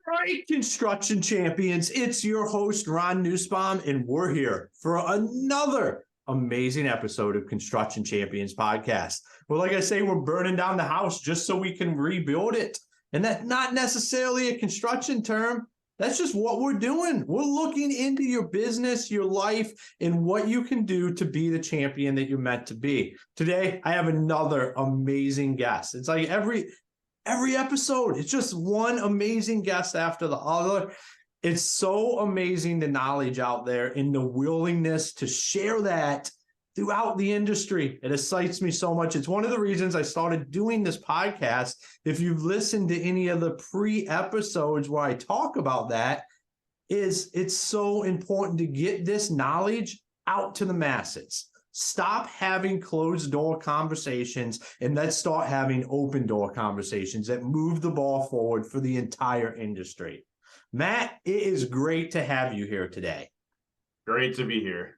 All right, construction champions, it's your host, Ron Nussbaum, and we're here for another amazing episode of Construction Champions Podcast. Well, like I say, we're burning down the house just so we can rebuild it. And that's not necessarily a construction term. That's just what we're doing. We're looking into your business, your life, and what you can do to be the champion that you're meant to be. Today, I have another amazing guest. It's like every episode, it's just one amazing guest after the other. It's so amazing, the knowledge out there and the willingness to share that throughout the industry. It excites me so much. It's one of the reasons I started doing this podcast. If you've listened to any of the pre-episodes where I talk about that, it's so important to get this knowledge out to the masses. Stop having closed door conversations and let's start having open door conversations that move the ball forward for the entire industry. Matt, it is great to have you here today. Great to be here.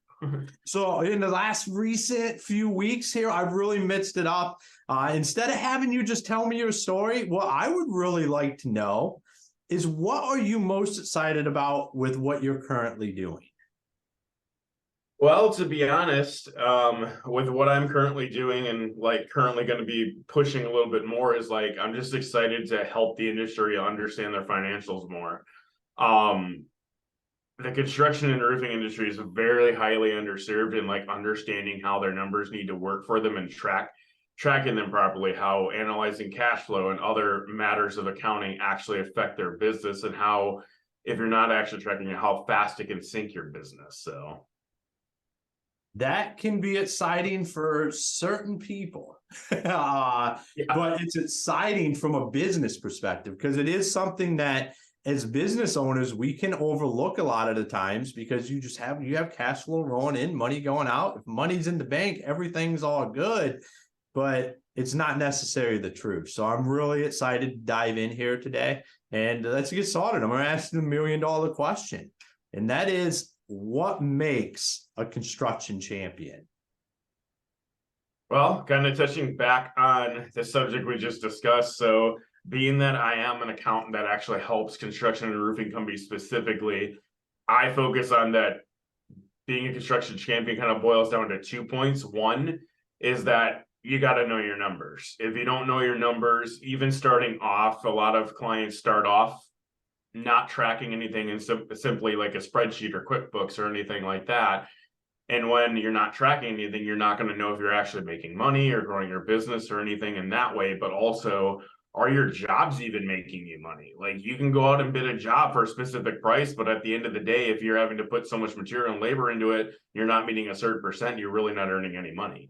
So in the last recent few weeks here, I've really mixed it up. Instead of having you just tell me your story, what I would really like to know is, what are you most excited about with what you're currently doing? Well, to be honest, with what I'm currently doing and currently going to be pushing a little bit more is I'm just excited to help the industry understand their financials more. The construction and roofing industry is very highly underserved in understanding how their numbers need to work for them and tracking them properly, how analyzing cash flow and other matters of accounting actually affect their business, and how, if you're not actually tracking it, how fast it can sink your business. So that can be exciting for certain people, but it's exciting from a business perspective because it is something that, as business owners, we can overlook a lot of the times because you have cash flow rolling in, money going out. If money's in the bank, everything's all good, but it's not necessarily the truth. So I'm really excited to dive in here today, and let's get started. I'm going to ask you the $1 million question, and that is, what makes a construction champion? Well, kind of touching back on the subject we just discussed. So being that I am an accountant that actually helps construction and roofing companies specifically, I focus on that. Being a construction champion kind of boils down to 2 points. One is that you got to know your numbers. If you don't know your numbers, even starting off, a lot of clients start off not tracking anything and simply like a spreadsheet or QuickBooks or anything like that. And when you're not tracking anything, you're not going to know if you're actually making money or growing your business or anything in that way. But also, are your jobs even making you money? You can go out and bid a job for a specific price, but at the end of the day, if you're having to put so much material and labor into it, you're not meeting a certain percent, you're really not earning any money.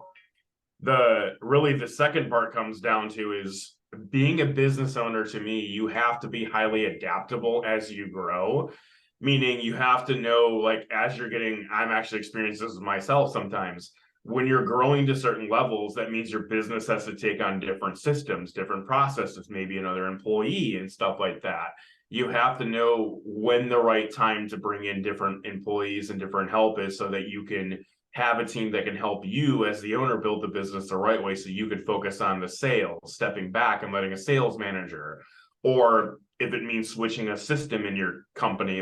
The second part comes down to is, being a business owner, to me, you have to be highly adaptable as you grow, meaning you have to know, as you're getting, I'm actually experiencing this myself sometimes, when you're growing to certain levels, that means your business has to take on different systems, different processes, maybe another employee and stuff like that. You have to know when the right time to bring in different employees and different help is, so that you can have a team that can help you as the owner build the business the right way, so you could focus on the sales, stepping back and letting a sales manager, or if it means switching a system in your company,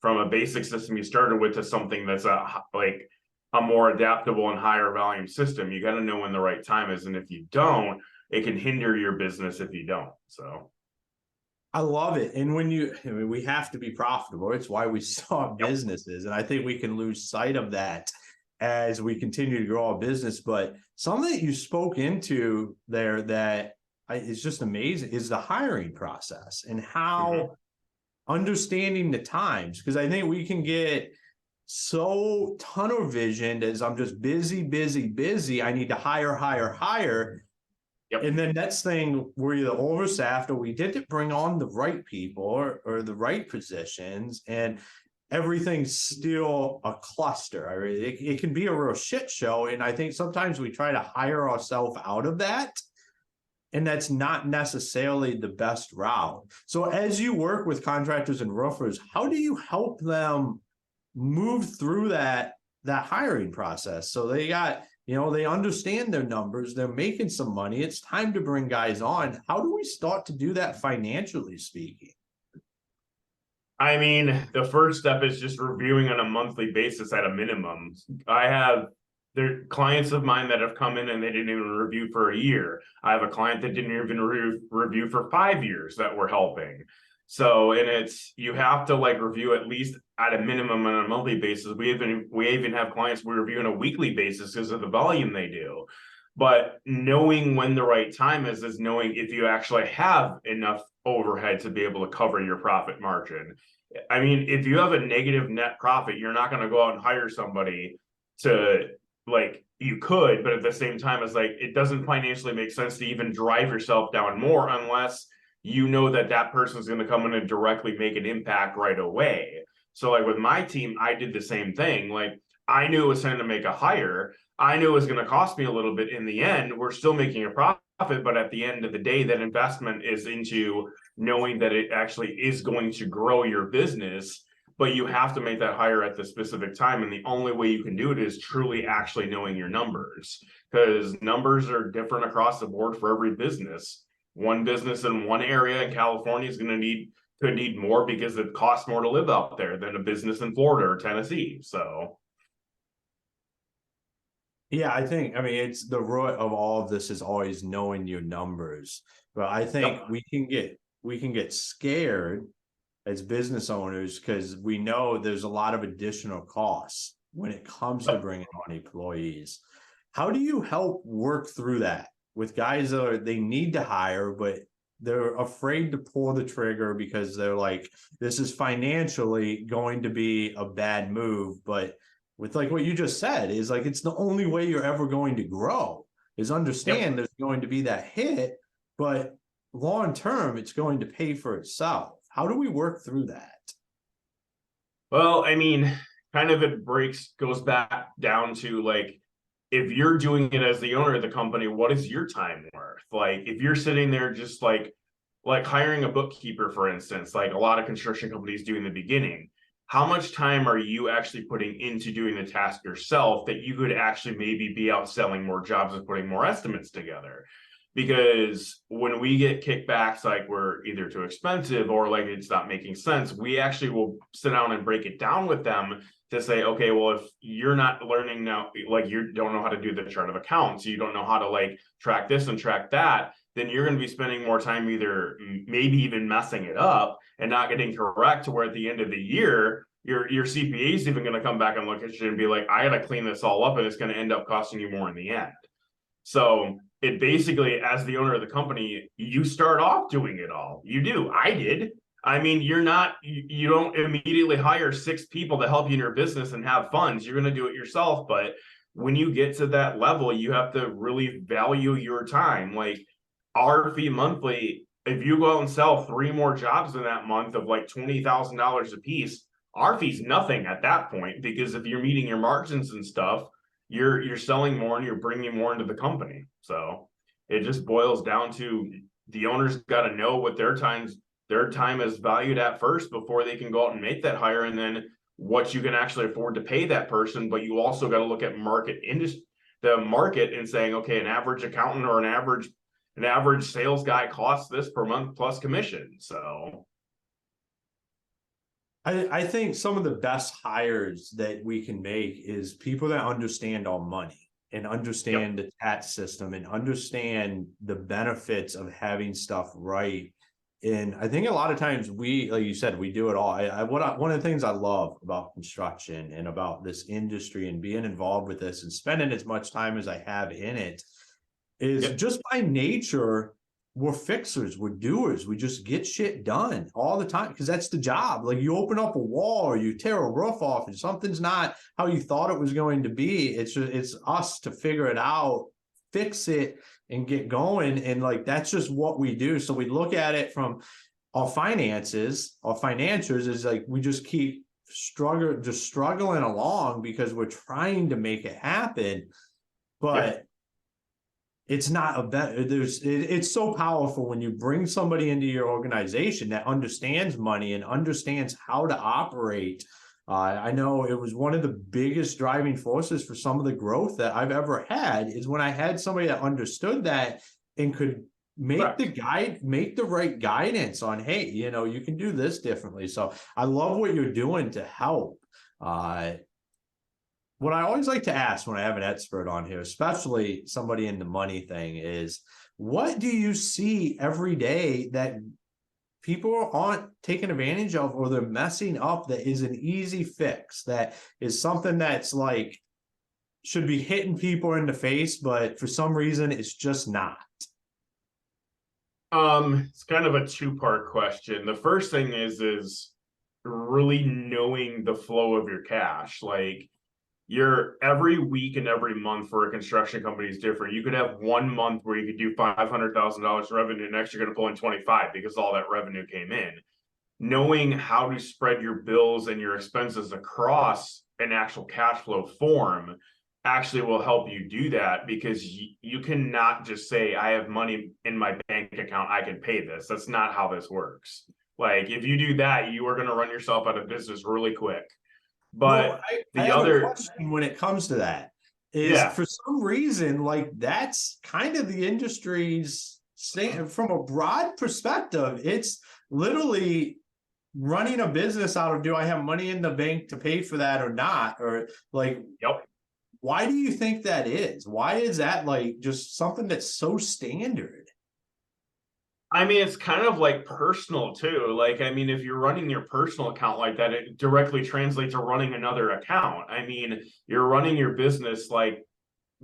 from a basic system you started with to something that's a more adaptable and higher volume system, you got to know when the right time is. And if you don't, it can hinder your business if you don't. So I love it. And we have to be profitable. It's why we start businesses. And I think we can lose sight of that as we continue to grow our business. But something that you spoke into there that is just amazing is the hiring process and how understanding the times, because I think we can get so tunnel visioned as, I'm just busy. I need to hire. Yep. And then next thing, we're either overstaffed or we didn't bring on the right people or the right positions, and everything's still a cluster. I mean, it can be a real shit show. And I think sometimes we try to hire ourselves out of that, and that's not necessarily the best route. So as you work with contractors and roofers, how do you help them move through that hiring process? So they got, they understand their numbers, they're making some money, it's time to bring guys on. How do we start to do that financially speaking? I mean, the first step is just reviewing on a monthly basis at a minimum. I have there clients of mine that have come in and they didn't even review for a year. I have a client that didn't even review for 5 years that we're helping. So, and it's you have to like review at least at a minimum on a monthly basis. We even have clients we review on a weekly basis because of the volume they do. But knowing when the right time is knowing if you actually have enough overhead to be able to cover your profit margin. I mean, if you have a negative net profit, you're not going to go out and hire somebody to like you could, but at the same time, it's like it doesn't financially make sense to even drive yourself down more unless you know that that person's going to come in and directly make an impact right away. So, like with my team, I did the same thing. Like I knew it was time to make a hire. I knew it was going to cost me a little bit in the end. We're still making a profit, but at the end of the day, that investment is into knowing that it actually is going to grow your business, but you have to make that hire at the specific time. And the only way you can do it is truly actually knowing your numbers, because numbers are different across the board for every business. One business in one area in California is going to could need more because it costs more to live out there than a business in Florida or Tennessee. So Yeah, I mean, it's the root of all of this is always knowing your numbers. But I think yep. we can get scared as business owners because we know there's a lot of additional costs when it comes to bringing on employees. How do you help work through that with guys that they need to hire, but they're afraid to pull the trigger because they're like, this is financially going to be a bad move, but with like what you just said is like it's the only way you're ever going to grow is Yep. understand there's going to be that hit, but long term it's going to pay for itself. How do we work through that? Well, I mean, kind of goes back down to like, if you're doing it as the owner of the company, what is your time worth? Like, if you're sitting there just like hiring a bookkeeper, for instance, like a lot of construction companies do in the beginning, how much time are you actually putting into doing the task yourself that you could actually maybe be out selling more jobs and putting more estimates together? Because when we get kickbacks like we're either too expensive or like it's not making sense, we actually will sit down and break it down with them to say, okay, well, if you're not learning now, like you don't know how to do the chart of accounts, you don't know how to like track this and track that, then you're going to be spending more time either maybe even messing it up and not getting correct to where at the end of the year, your CPA is even going to come back and look at you and be like, I got to clean this all up and it's going to end up costing you more in the end. So it basically, as the owner of the company, you start off doing it all. You do. I did. I mean, you don't immediately hire 6 people to help you in your business and have funds. You're going to do it yourself. But when you get to that level, you have to really value your time. Like our fee monthly, if you go out and sell 3 more jobs in that month of like $20,000 a piece, our fee's nothing at that point, because if you're meeting your margins and stuff, you're selling more and you're bringing more into the company. So it just boils down to the owners got to know what their time is valued at first before they can go out and make that hire, and then what you can actually afford to pay that person. But you also got to look at the market and saying, okay, an average accountant or an average sales guy costs this per month plus commission. So I think some of the best hires that we can make is people that understand our money and yep. understand the tax system and understand the benefits of having stuff right. And I think a lot of times we, like you said, we do it all. One of the things I love about construction and about this industry and being involved with this and spending as much time as I have in it is Yep. just by nature, we're fixers, we're doers, we just get shit done all the time because that's the job. Like you open up a wall or you tear a roof off and something's not how you thought it was going to be. It's us to figure it out, fix it, and get going. And like that's just what we do. So we look at it from our finances, our financials is like we just keep struggling along because we're trying to make it happen. Yep. But it's not a better it's so powerful when you bring somebody into your organization that understands money and understands how to operate. I know it was one of the biggest driving forces for some of the growth that I've ever had is when I had somebody that understood that and could make Correct. make the right guidance on, hey, you can do this differently. So I love what you're doing to help. What I always like to ask when I have an expert on here, especially somebody in the money thing, is what do you see every day that people aren't taking advantage of, or they're messing up, that is an easy fix, that is something that's like should be hitting people in the face, but for some reason it's just not? It's kind of a two-part question. The first thing is really knowing the flow of your cash. Like, your every week and every month for a construction company is different. You could have 1 month where you could do $500,000 revenue, next you're going to pull in 25 because all that revenue came in. Knowing how to spread your bills and your expenses across an actual cash flow form actually will help you do that, because you cannot just say, I have money in my bank account, I can pay this. That's not how this works. Like, if you do that, you are going to run yourself out of business really quick. Well, But I the have a other, question when it comes to that. Is yeah, for some reason, like, that's kind of the industry's from a broad perspective, it's literally running a business out of, do I have money in the bank to pay for that or not? Or like, yep. why do you think that is? Why is that like just something that's so standard? I mean, it's kind of like personal too. Like, I mean, if you're running your personal account like that, it directly translates to running another account. I mean, you're running your business like,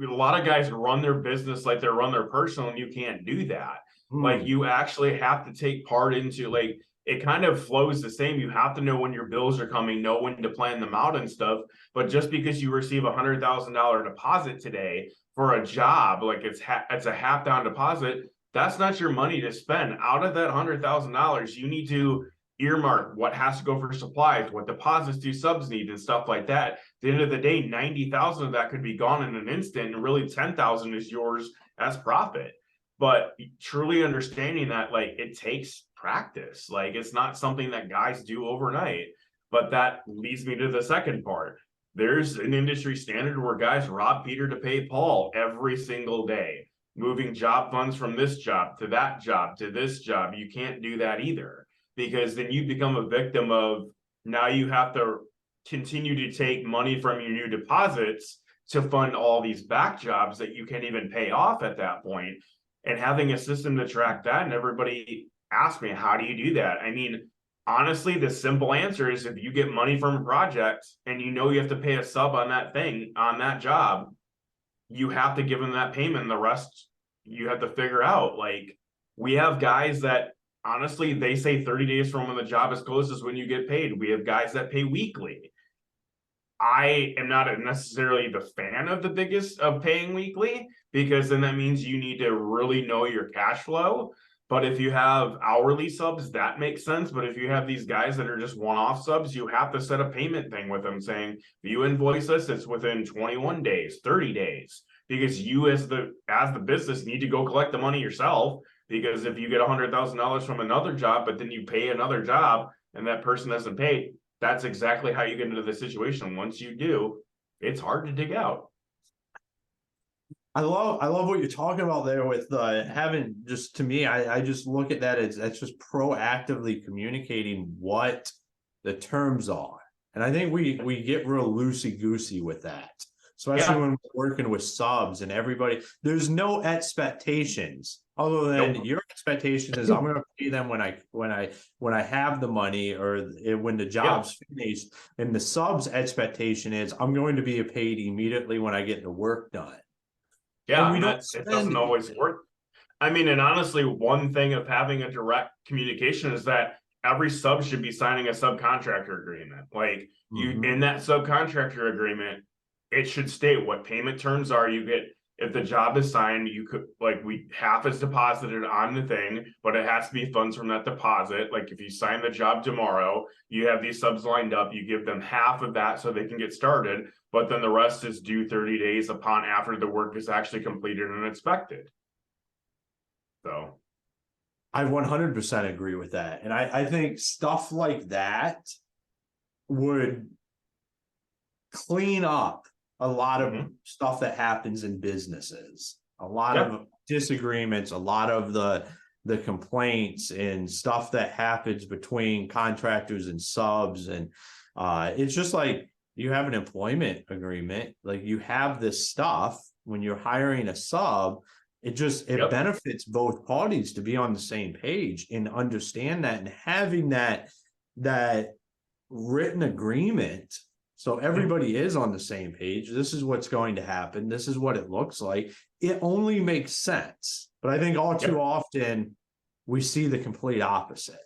a lot of guys run their business like they run their personal, and you can't do that. Like, Hmm. you actually have to take part into, like, it kind of flows the same. You have to know when your bills are coming, know when to plan them out and stuff. But just because you receive $100,000 deposit today for a job, like it's a half down deposit, that's not your money to spend. Out of that $100,000, you need to earmark what has to go for supplies, what deposits do subs need, and stuff like that. At the end of the day, 90,000 of that could be gone in an instant, and really 10,000 is yours as profit. But truly understanding that, like, it takes practice. Like, it's not something that guys do overnight. But that leads me to the second part. There's an industry standard where guys rob Peter to pay Paul every single day, moving job funds from this job to that job to this job. You can't do that either, because then you become a victim of, now you have to continue to take money from your new deposits to fund all these back jobs that you can't even pay off at that point. And having a system to track that, and everybody asks me, how do you do that? I mean, honestly, the simple answer is, if you get money from a project and you know you have to pay a sub on that thing, on that job, you have to give them that payment. The rest you have to figure out. Like, we have guys that, honestly, they say 30 days from when the job is closed is when you get paid. We have guys that pay weekly. I am not necessarily the fan of the biggest of paying weekly, because then that means you need to really know your cash flow. But if you have hourly subs, that makes sense. But if you have these guys that are just one-off subs, you have to set a payment thing with them saying, if you invoice us, it's within 21 days, 30 days, because you as the business need to go collect the money yourself. Because if you get $100,000 from another job, but then you pay another job and that person hasn't paid, that's exactly how you get into the situation. Once you do, it's hard to dig out. I love what you're talking about there with having, just to me, I just look at that as that's just proactively communicating what the terms are. And I think we get real loosey goosey with that, especially Yeah. when we're working with subs and everybody. There's no expectations other than Nope. your expectation is, I'm going to pay them when I have the money, or when the Yeah. job's finished. And the subs expectation is, I'm going to be paid immediately when I get the work done. And Yeah. we And don't that it doesn't spend. always work. I mean, and honestly, one thing of having a direct communication is that every sub should be signing a subcontractor agreement. Like, you, Mhm. in that subcontractor agreement, it should state what payment terms are. You get, if the job is signed, you could, like, we half is deposited on the thing, but it has to be funds from that deposit. Like, if you sign the job tomorrow, you have these subs lined up, you give them half of that so they can get started, but then the rest is due 30 days upon after the work is actually completed and inspected. So I 100% agree with that. And I think stuff like that would clean up a lot of mhm. stuff that happens in businesses. A lot Yeah. of disagreements, a lot of the complaints and stuff that happens between contractors and subs. And it's just like you have an employment agreement, like you have this stuff when you're hiring a sub. It Yep. benefits both parties to be on the same page and understand that, and having that written agreement so everybody is on the same page. This is what's going to happen. This is what it looks like. It only makes sense. But I think all too often we see the complete opposite.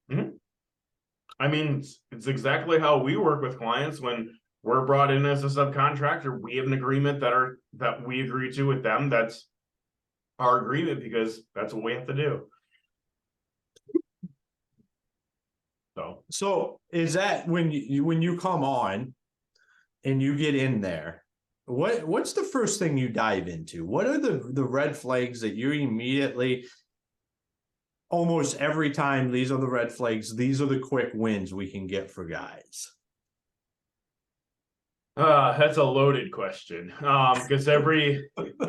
I mean, it's exactly how we work with clients. When we're brought in as a subcontractor, we have an agreement that we agree to with them. That's our agreement because that's what we have to do. So is that when you come on and you get in there, what's the first thing you dive into? What are the red flags that you immediately, almost every time, these are the red flags, these are the quick wins we can get for guys? That's a loaded question. Because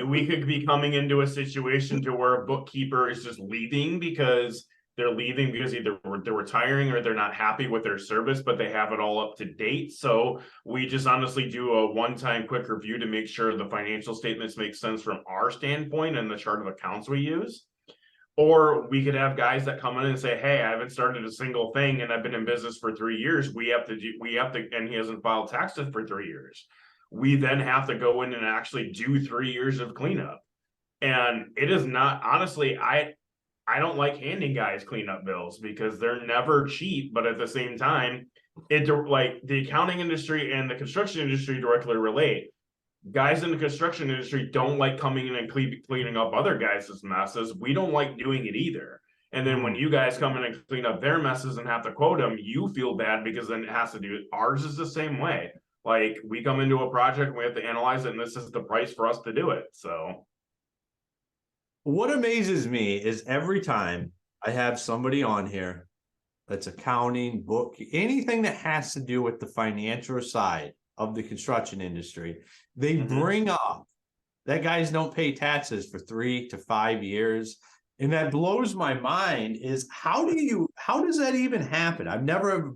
we could be coming into a situation to where a bookkeeper is just leaving because they're leaving because either they're retiring or they're not happy with their service, but they have it all up to date. So we just honestly do a one-time quick review to make sure the financial statements make sense from our standpoint and the chart of accounts we use. Or we could have guys that come in and say, hey, I haven't started a single thing and I've been in business for 3 years. We have to, and he hasn't filed taxes for 3 years. We then have to go in and actually do 3 years of cleanup. And it is not, honestly, I don't like handing guys cleanup bills because they're never cheap, but at the same time, like the accounting industry and the construction industry directly relate. Guys in the construction industry don't like coming in and cleaning up other guys' messes. We don't like doing it either. And then when you guys come in and clean up their messes and have to quote them, you feel bad because then it has to do it. Ours is the same way. Like we come into a project, and we have to analyze it, and this is the price for us to do it. So what amazes me is every time I have somebody on here that's accounting, book, anything that has to do with the financial side of the construction industry, they bring up that guys don't pay taxes for 3 to 5 years. And that blows my mind is how does that even happen? I've never,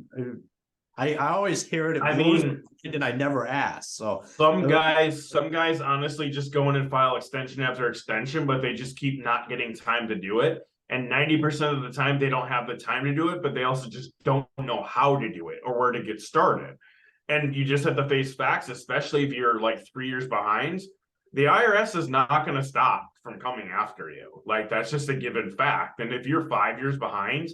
I always hear it. And I never ask. So some guys honestly just go in and file extension after extension, but they just keep not getting time to do it. And 90% of the time they don't have the time to do it, but they also just don't know how to do it or where to get started. And you just have to face facts, especially if you're like 3 years behind. The IRS is not going to stop from coming after you. Like that's just a given fact. And if you're 5 years behind,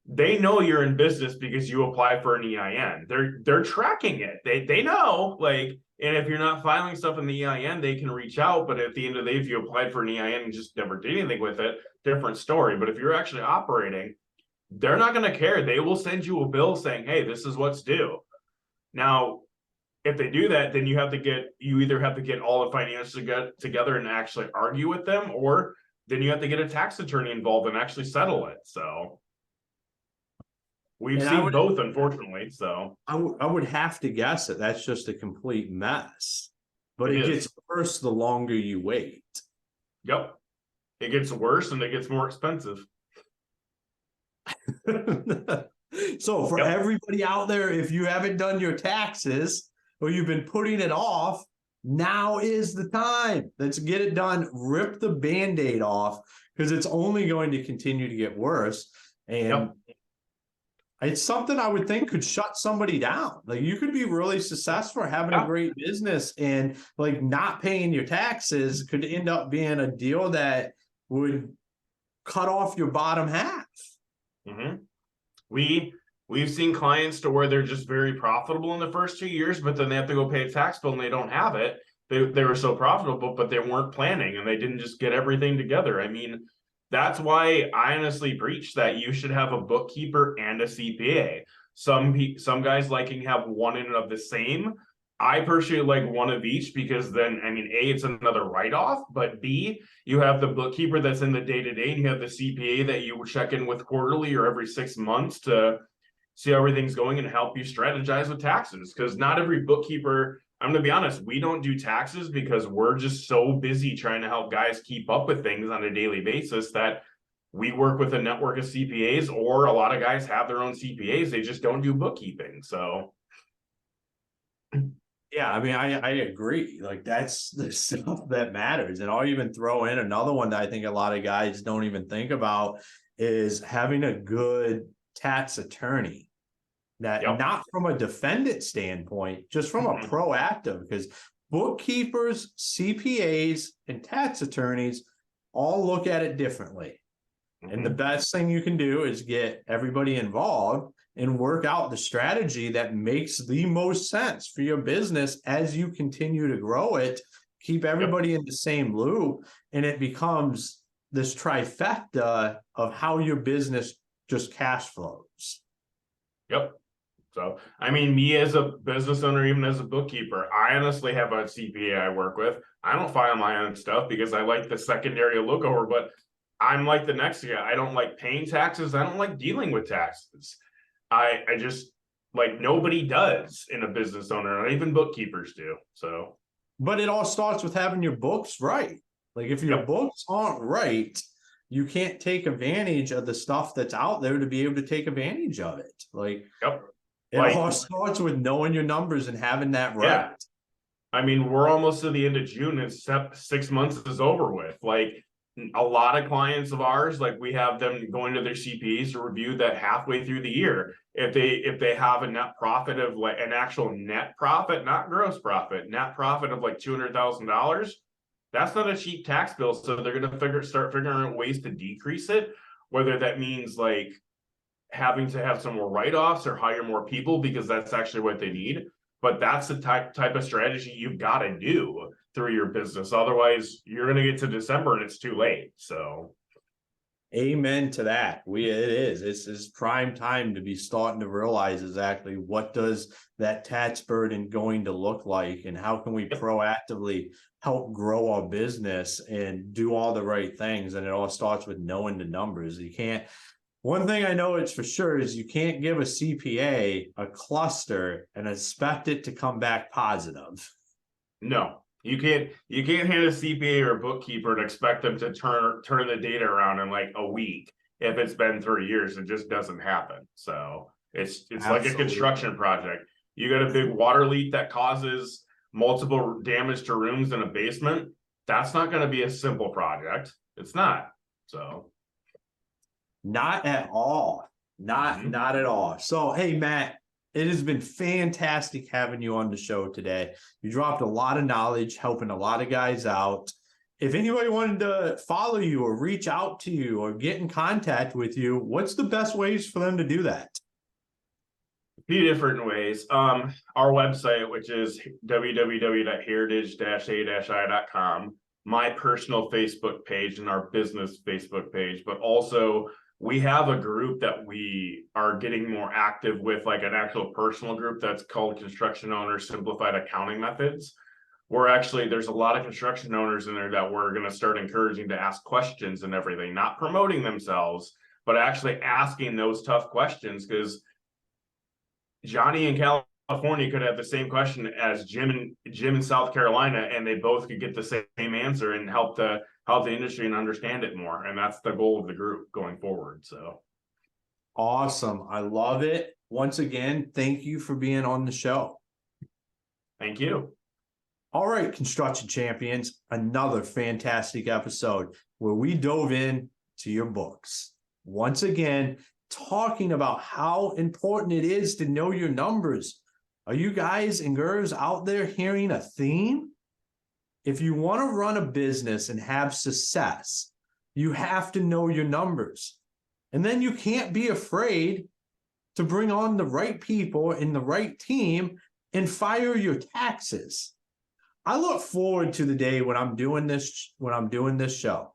they know you're in business because you apply for an EIN. They're tracking it. They know, like, and if you're not filing stuff in the EIN, they can reach out. But at the end of the day, if you applied for an EIN and just never did anything with it, different story. But if you're actually operating, they're not going to care. They will send you a bill saying, hey, this is what's due. Now, if they do that, then you either have to get all the finances together and actually argue with them, or then you have to get a tax attorney involved and actually settle it. So we've seen both, unfortunately. So I would have to guess that that's just a complete mess, but it gets worse the longer you wait. Yep. It gets worse and it gets more expensive. So for everybody out there, if you haven't done your taxes or you've been putting it off, now is the time. Let's get it done. Rip the Band-Aid off because it's only going to continue to get worse. And it's something I would think could shut somebody down. Like you could be really successful having a great business, and like not paying your taxes could end up being a deal that would cut off your bottom half. We've seen clients to where they're just very profitable in the first 2 years, but then they have to go pay a tax bill and they don't have it. They were so profitable, but they weren't planning and they didn't just get everything together. I mean, that's why I honestly preach that you should have a bookkeeper and a CPA. Some guys liking have one in and of the same. I personally like one of each because then, I mean, A, it's another write-off, but B, you have the bookkeeper that's in the day-to-day and you have the CPA that you check in with quarterly or every 6 months to see how everything's going and help you strategize with taxes. Because not every bookkeeper I'm going to be honest, we don't do taxes because we're just so busy trying to help guys keep up with things on a daily basis that we work with a network of CPAs, or a lot of guys have their own CPAs. They just don't do bookkeeping. So Yeah, I mean, I agree. Like, that's the stuff that matters. And I'll even throw in another one that I think a lot of guys don't even think about is having a good tax attorney. That yep. not from a defendant standpoint, just from a proactive, because bookkeepers, CPAs, and tax attorneys all look at it differently. And the best thing you can do is get everybody involved and work out the strategy that makes the most sense for your business as you continue to grow it. Keep everybody in the same loop, and it becomes this trifecta of how your business just cash flows. Yep. So, I mean, me as a business owner, even as a bookkeeper, I honestly have a CPA I work with. I don't file my own stuff because I like the secondary look over, but I'm like the next guy. I don't like paying taxes. I don't like dealing with taxes. I just, like, nobody does in a business owner, not even bookkeepers do. So, but it all starts with having your books right. Like, if your books aren't right, you can't take advantage of the stuff that's out there to be able to take advantage of it. Like, it all starts with knowing your numbers and having that right. Yeah. I mean, we're almost to the end of June and 6 months is over with. Like, a lot of clients of ours, like, we have them going to their CPAs to review that halfway through the year. If they have a net profit of, like, an actual net profit, not gross profit, net profit of like $200,000, that's not a cheap tax bill. So they're going to start figuring out ways to decrease it, whether that means like having to have some more write-offs or hire more people because that's actually what they need. But that's the type of strategy you've got to do through your business. Otherwise, you're going to get to December and it's too late. So, amen to that. It's prime time to be starting to realize exactly what does that tax burden going to look like, and how can we proactively help grow our business and do all the right things. And it all starts with knowing the numbers. One thing I know it's for sure is you can't give a CPA a cluster and expect it to come back positive. No, you can't hand a CPA or a bookkeeper and expect them to turn the data around in like a week. If it's been 3 years, it just doesn't happen. So it's like a construction project. You got a big water leak that causes multiple damage to rooms in a basement. That's not going to be a simple project. It's not. So. Not at all. Not at all. So, hey, Matt, it has been fantastic having you on the show today. You dropped a lot of knowledge, helping a lot of guys out. If anybody wanted to follow you or reach out to you or get in contact with you, what's the best ways for them to do that? A few different ways. Our website, which is www.heritage-a-i.com, my personal Facebook page and our business Facebook page, but also we have a group that we are getting more active with, like an actual personal group that's called Construction Owners Simplified Accounting Methods. There's a lot of construction owners in there that we're going to start encouraging to ask questions and everything, not promoting themselves, but actually asking those tough questions, because Johnny in California could have the same question as Jim in South Carolina, and they both could get the same answer and help the industry and understand it more. And that's the goal of the group going forward. So awesome. I love it. Once again, thank you for being on the show. Thank you. All right, construction champions, another fantastic episode where we dove in to your books. Once again, talking about how important it is to know your numbers. Are you guys and girls out there hearing a theme? If you want to run a business and have success, you have to know your numbers. And then you can't be afraid to bring on the right people in the right team and fire your taxes. I look forward to the day when I'm doing this show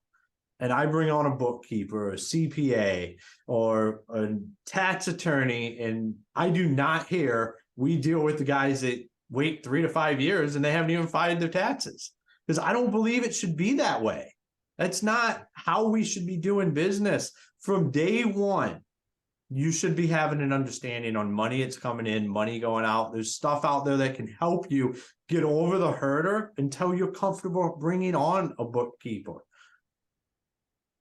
and I bring on a bookkeeper, a CPA, or a tax attorney, and I do not hear we deal with the guys that wait 3 to 5 years and they haven't even filed their taxes, because I don't believe it should be that way. That's not how we should be doing business. From day one, You should be having an understanding on money it's coming in, money going out. There's stuff out there that can help you get over the hurdle until you're comfortable bringing on a bookkeeper.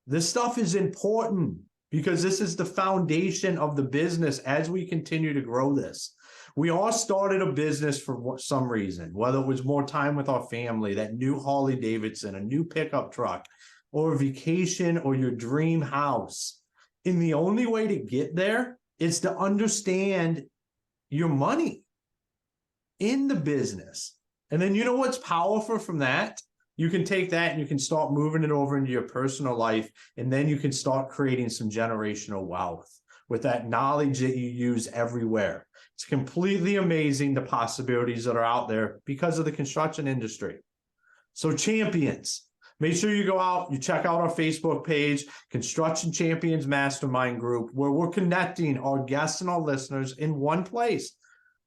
This stuff is important because this is the foundation of the business as we continue to grow this. We all started a business for some reason, whether it was more time with our family, that new Harley Davidson, a new pickup truck, or a vacation, or your dream house. And the only way to get there is to understand your money in the business. And then you know what's powerful from that? You can take that and you can start moving it over into your personal life. And then you can start creating some generational wealth with that knowledge that you use everywhere. It's completely amazing the possibilities that are out there because of the construction industry. So champions, make sure you go out, you check out our Facebook page, Construction Champions Mastermind Group, where we're connecting our guests and our listeners in one place.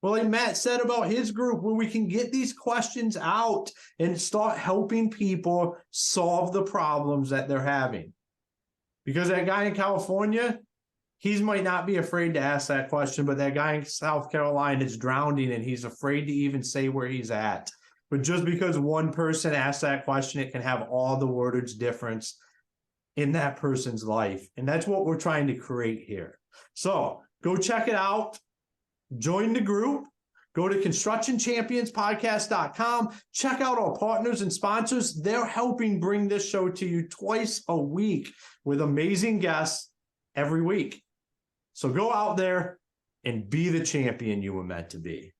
Well, like Matt said about his group, where we can get these questions out and start helping people solve the problems that they're having. Because that guy in California, he might not be afraid to ask that question, but that guy in South Carolina is drowning and he's afraid to even say where he's at. But just because one person asks that question, it can have all the wordage difference in that person's life. And that's what we're trying to create here. So go check it out. Join the group. Go to constructionchampionspodcast.com. Check out our partners and sponsors. They're helping bring this show to you twice a week with amazing guests every week. So go out there and be the champion you were meant to be.